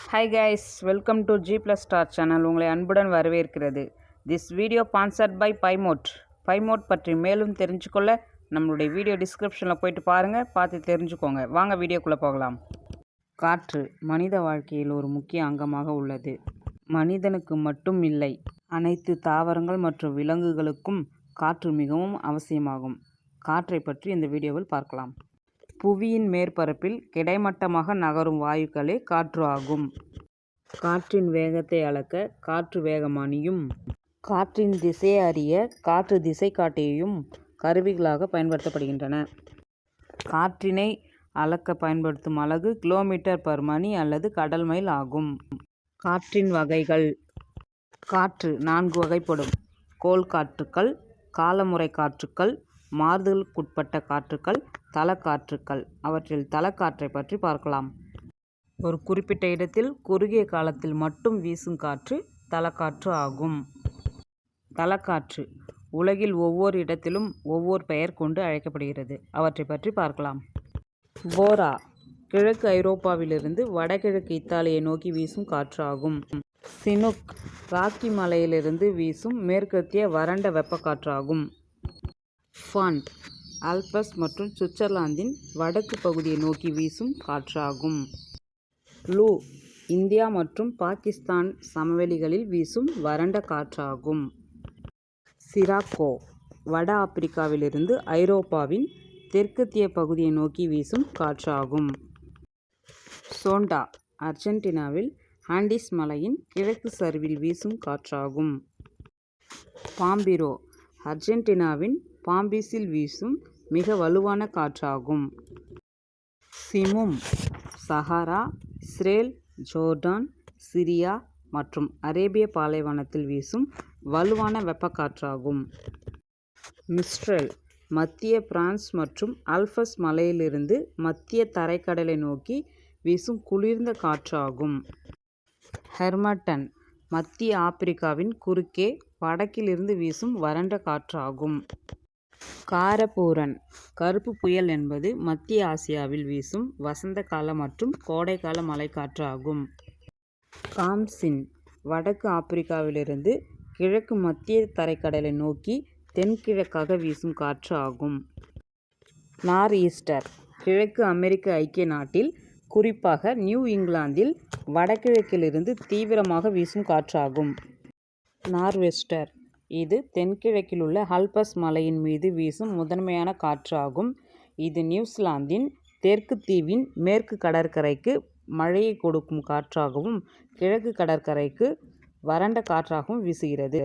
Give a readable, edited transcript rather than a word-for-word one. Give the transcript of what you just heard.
Hi guys, welcome to G Plus Star channel. உங்களை அன்புடன் வரவேற்கிறது. This video sponsored by Pymot. Pymot பற்றி மேலும் தெரிஞ்சுக்கொள்ள நம்மளுடைய வீடியோ டிஸ்கிரிப்ஷனில் போயிட்டு பாருங்கள், பார்த்து தெரிஞ்சுக்கோங்க. வாங்க வீடியோக்குள்ளே போகலாம். காற்று மனித வாழ்க்கையில் ஒரு முக்கிய அங்கமாக உள்ளது. மனிதனுக்கு மட்டும் இல்லை, அனைத்து தாவரங்கள் மற்றும் விலங்குகளுக்கும் காற்று மிகவும் அவசியமாகும். காற்றை பற்றி இந்த வீடியோவில் பார்க்கலாம். புவியின் மேற்பரப்பில் கிடைமட்டமாக நகரும் வாயுக்களே காற்று ஆகும். காற்றின் வேகத்தை அளக்க காற்று வேகமானியும், காற்றின் திசையை அறிய காற்று திசை காட்டியும் கருவிகளாக பயன்படுத்தப்படுகின்றன. காற்றினை அளக்க பயன்படுத்தும் அலகு கிலோமீட்டர் பர் மணி அல்லது கடல் மைல் ஆகும். காற்றின் வகைகள். காற்று 4 வகைப்படும். கோள் காற்றுக்கள், காலமுறை காற்றுக்கள், மாறுதலுக்குட்பட்ட காற்றுக்கள், தலக்காற்றுக்கள். அவற்றில் தலக்காற்றை பற்றி பார்க்கலாம். ஒரு குறிப்பிட்ட இடத்தில் குறுகிய காலத்தில் மட்டும் வீசும் காற்று தலக்காற்று ஆகும். தலக்காற்று உலகில் ஒவ்வொரு இடத்திலும் ஒவ்வொரு பெயர் கொண்டு அழைக்கப்படுகிறது. அவற்றை பற்றி பார்க்கலாம். போரா கிழக்கு ஐரோப்பாவிலிருந்து வடகிழக்கு இத்தாலியை நோக்கி வீசும் காற்று ஆகும். சினுக் ராக்கி மலையிலிருந்து வீசும் மேற்கத்திய வறண்ட வெப்பக்காற்றாகும். ஃபாண்ட் ஆல்பஸ் மற்றும் சுவிட்சர்லாந்தின் வடக்கு பகுதியை நோக்கி வீசும் காற்றாகும். லூ இந்தியா மற்றும் பாகிஸ்தான் சமவெளிகளில் வீசும் வறண்ட காற்றாகும். சிராக்கோ வட ஆப்பிரிக்காவிலிருந்து ஐரோப்பாவின் தெற்கத்திய பகுதியை நோக்கி வீசும் காற்றாகும். சோண்டா அர்ஜென்டினாவில் ஆண்டிஸ் மலையின் கிழக்கு சரிவில் வீசும் காற்றாகும். பாம்பிரோ அர்ஜென்டினாவின் பாம்பிஸில் வீசும் மிக வலுவான காற்றாகும். சிமும் சஹாரா, இஸ்ரேல், ஜோர்டான், சிரியா மற்றும் அரேபிய பாலைவனத்தில் வீசும் வலுவான வெப்பக்காற்றாகும். மிஸ்ட்ரல் மத்திய பிரான்ஸ் மற்றும் அல்பஸ் மலையிலிருந்து மத்திய தரைக்கடலை நோக்கி வீசும் குளிர்ந்த காற்றாகும். ஹெர்மட்டன் மத்திய ஆப்பிரிக்காவின் குறுக்கே வடக்கிலிருந்து வீசும் வறண்ட காற்றாகும். காரபூரன் கருப்பு புயல் என்பது மத்திய ஆசியாவில் வீசும் வசந்த கால மற்றும் கோடைக்கால மழைக்காற்றாகும். காம்சின் வடக்கு ஆப்பிரிக்காவிலிருந்து கிழக்கு மத்திய தரைக்கடலை நோக்கி தென்கிழக்காக வீசும் காற்று ஆகும். நார் ஈஸ்டர் கிழக்கு அமெரிக்க ஐக்கிய நாட்டில், குறிப்பாக நியூ இங்கிலாந்தில் வடகிழக்கிலிருந்து தீவிரமாக வீசும் காற்றாகும். நார்வெஸ்டர் இது தென்கிழக்கில் உள்ள ஆல்பஸ் மலையின் மீது வீசும் முதன்மையான காற்றாகும். இது நியூசிலாந்தின் தெற்கு தீவின் மேற்கு கடற்கரைக்கு மழையை கொடுக்கும் காற்றாகவும் கிழக்கு கடற்கரைக்கு வறண்ட காற்றாகவும் வீசுகிறது.